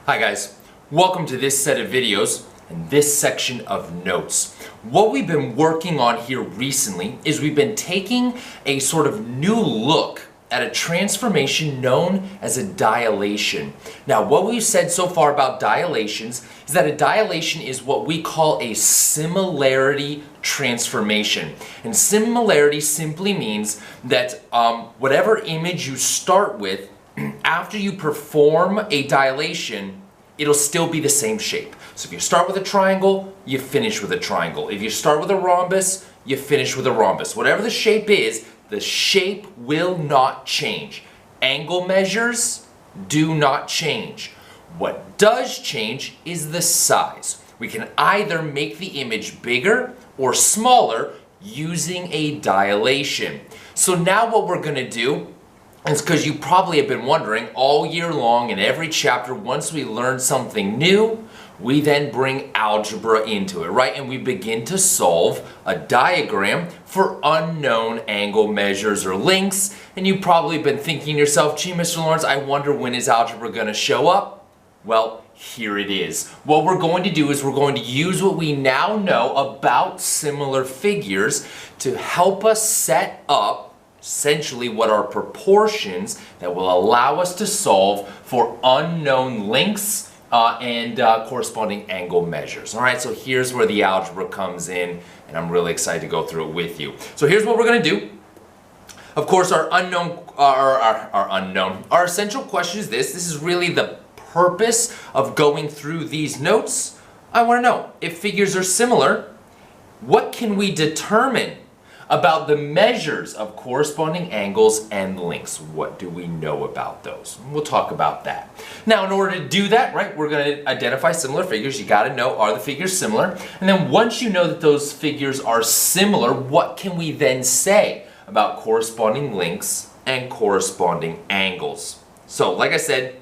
Hi guys, welcome to this set of videos and this section of notes. What we've been working on here recently is we've been taking a sort of new look at a transformation known as a dilation. Now what we've said so far about dilations is that a dilation is what we call a similarity transformation. And similarity simply means that whatever image you start with, after you perform a dilation, it'll still be the same shape. So if you start with a triangle, you finish with a triangle. If you start with a rhombus, you finish with a rhombus. Whatever the shape is, the shape will not change. Angle measures do not change. What does change is the size. We can either make the image bigger or smaller using a dilation. So now what we're going to do, it's because you probably have been wondering all year long in every chapter, once we learn something new, we then bring algebra into it, right? And we begin to solve a diagram for unknown angle measures or lengths. And you've probably been thinking to yourself, gee, Mr. Lawrence, I wonder when is algebra going to show up? Well, here it is. What we're going to do is we're going to use what we now know about similar figures to help us set up essentially what are proportions that will allow us to solve for unknown lengths and corresponding angle measures. All right, so here's where the algebra comes in, and I'm really excited to go through it with you. So here's what we're going to do. Of course, our essential question is this. This is really the purpose of going through these notes. I want to know, if figures are similar, what can we determine about the measures of corresponding angles and lengths? What do we know about those? We'll talk about that. Now, in order to do that, right, we're going to identify similar figures. You got to know, are the figures similar? And then once you know that those figures are similar, what can we then say about corresponding lengths and corresponding angles? So, like I said,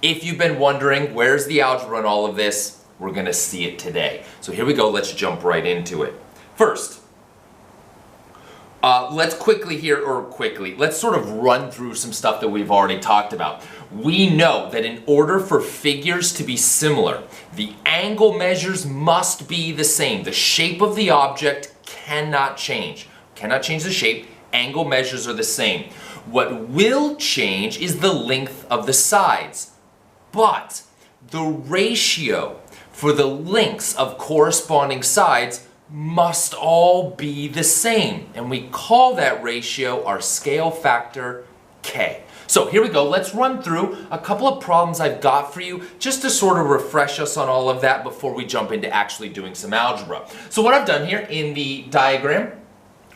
if you've been wondering, where's the algebra in all of this? We're going to see it today. So here we go. Let's jump right into it. First, let's let's sort of run through some stuff that we've already talked about. We know that in order for figures to be similar, the angle measures must be the same. The shape of the object cannot change. Cannot change the shape. Angle measures are the same. What will change is the length of the sides. But the ratio for the lengths of corresponding sides must all be the same, and we call that ratio our scale factor K. So here we go. Let's run through a couple of problems I've got for you just to sort of refresh us on all of that before we jump into actually doing some algebra. So what I've done here in the diagram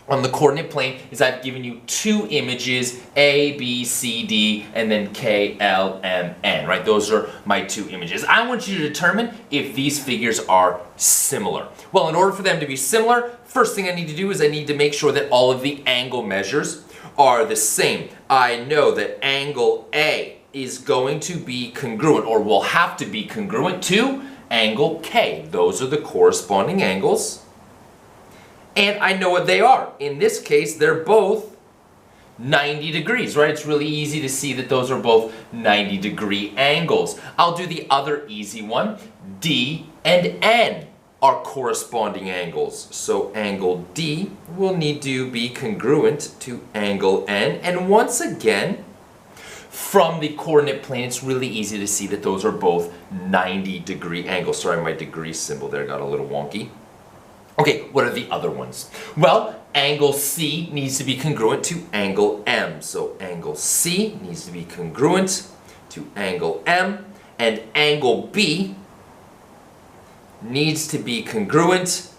on the coordinate plane is I've given you two images, A, B, C, D, and then K, L, M, N, right? Those are my two images. I want you to determine if these figures are similar. Well, in order for them to be similar, first thing I need to do is I need to make sure that all of the angle measures are the same. I know that angle A is going to be congruent, or will have to be congruent to angle K. Those are the corresponding angles. And I know what they are. In this case, they're both 90 degrees, right? It's really easy to see that those are both 90-degree angles. I'll do the other easy one. D and N are corresponding angles. So angle D will need to be congruent to angle N. And once again, from the coordinate plane, it's really easy to see that those are both 90-degree angles. Sorry, my degree symbol there got a little wonky. Okay, what are the other ones? Well, angle C needs to be congruent to angle M. So angle C needs to be congruent to angle M, and angle B needs to be congruent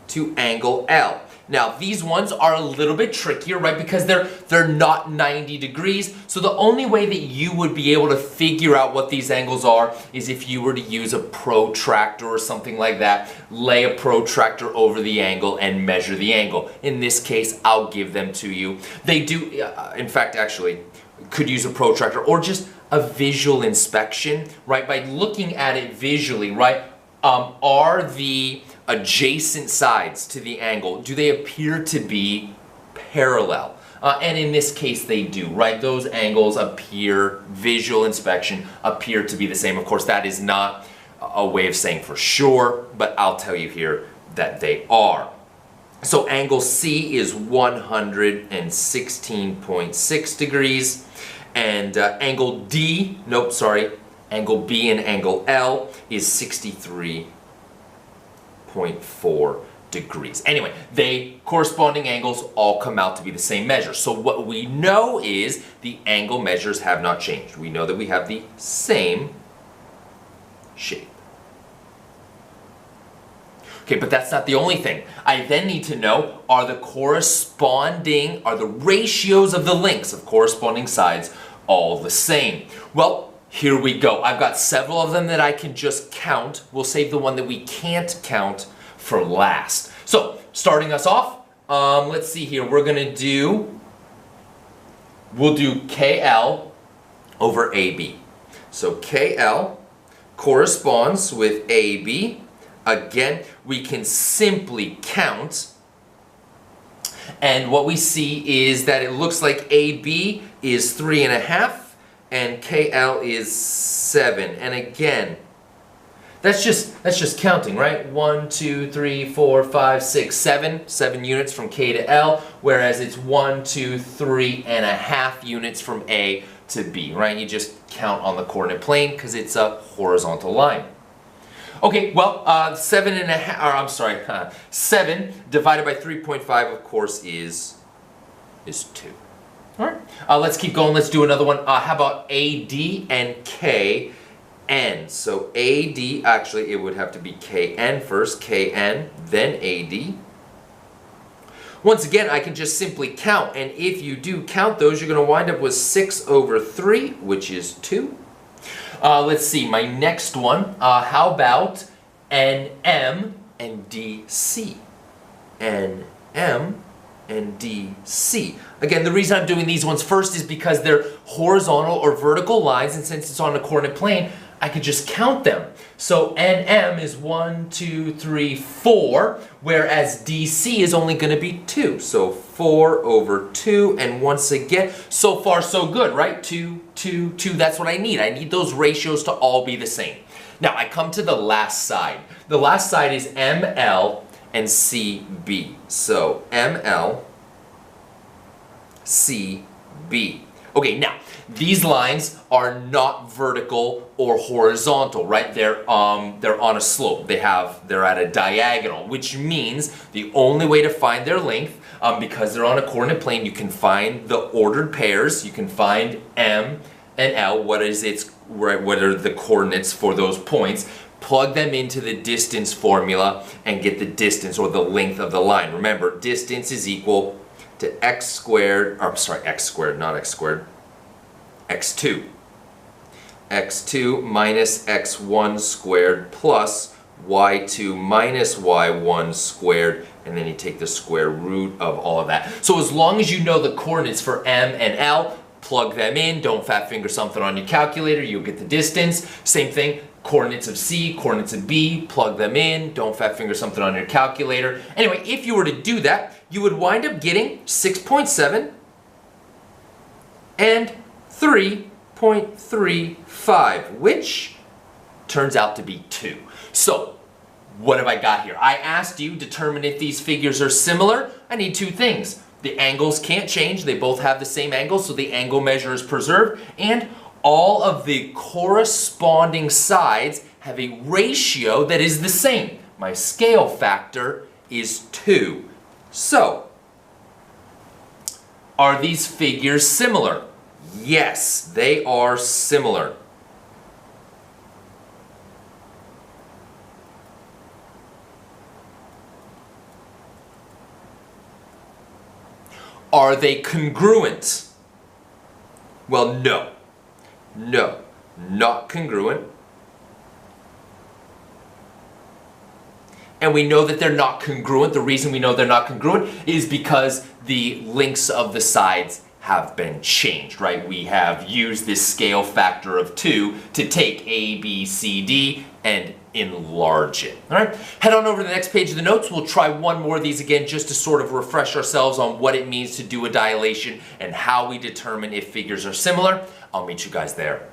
to angle L. Now, these ones are a little bit trickier, right? Because they're not 90 degrees. So the only way that you would be able to figure out what these angles are is if you were to use a protractor or something like that, lay a protractor over the angle and measure the angle. In this case, I'll give them to you. They do, in fact, actually, could use a protractor or just a visual inspection, right? By looking at it visually, right? Are the adjacent sides to the angle, do they appear to be parallel? And in this case, they do, right? Those angles appear, visual inspection, appear to be the same. Of course, that is not a way of saying for sure, but I'll tell you here that they are. So angle C is 116.6 degrees, and angle B and angle L is 63.4 degrees. Anyway, corresponding angles all come out to be the same measure. So what we know is the angle measures have not changed. We know that we have the same shape. Okay, but that's not the only thing. I then need to know, are the ratios of the lengths of corresponding sides all the same? Well, here we go. I've got several of them that I can just count. We'll save the one that we can't count for last. So, starting us off, let's see here. We'll do KL over AB. So KL corresponds with AB. Again, we can simply count, and what we see is that it looks like AB is 3.5 and KL is 7. And again, that's just counting, right? 1, 2, 3, 4, 5, 6, 7. 7 units from K to L, whereas it's 1, 2, 3.5 units from A to B, right? You just count on the coordinate plane because it's a horizontal line. Okay, well, 7 divided by 3.5, of course, is 2. All right, let's keep going. Let's do another one. How about AD and KN? So AD, actually, it would have to be KN first, KN, then AD. Once again, I can just simply count, and if you do count those, you're going to wind up with 6 over 3, which is 2. Let's see, my next one, how about NM and DC? NM and DC. Again, the reason I'm doing these ones first is because they're horizontal or vertical lines, and since it's on a coordinate plane, I could just count them. So NM is 1, 2, 3, 4, whereas DC is only going to be 2. So 4 over 2, and once again, so far so good, right? 2, 2, 2, that's what I need. I need those ratios to all be the same. Now, I come to the last side. The last side is ML and CB. So ML, CB. Okay, now, these lines are not vertical or horizontal, right? They're on a slope. They're at a diagonal, which means the only way to find their length, because they're on a coordinate plane, you can find the ordered pairs. You can find M and L. What are the coordinates for those points? Plug them into the distance formula and get the distance or the length of the line. Remember, distance is equal to x squared, x2. x2 minus x1 squared plus y2 minus y1 squared, and then you take the square root of all of that. So as long as you know the coordinates for M and L, plug them in, don't fat finger something on your calculator, you'll get the distance. Same thing, coordinates of C, coordinates of B, plug them in, don't fat finger something on your calculator. Anyway, if you were to do that, you would wind up getting 6.7 and 3.35, which turns out to be 2. So, what have I got here? I asked you, determine if these figures are similar. I need 2 things. The angles can't change. They both have the same angle, so the angle measure is preserved. And all of the corresponding sides have a ratio that is the same. My scale factor is 2. So, are these figures similar? Yes, they are similar. Are they congruent? Well, no. No, not congruent. And we know that they're not congruent. The reason we know they're not congruent is because the lengths of the sides have been changed, right? We have used this scale factor of 2 to take A, B, C, D and enlarge it. All right, head on over to the next page of the notes. We'll try one more of these again just to sort of refresh ourselves on what it means to do a dilation and how we determine if figures are similar. I'll meet you guys there.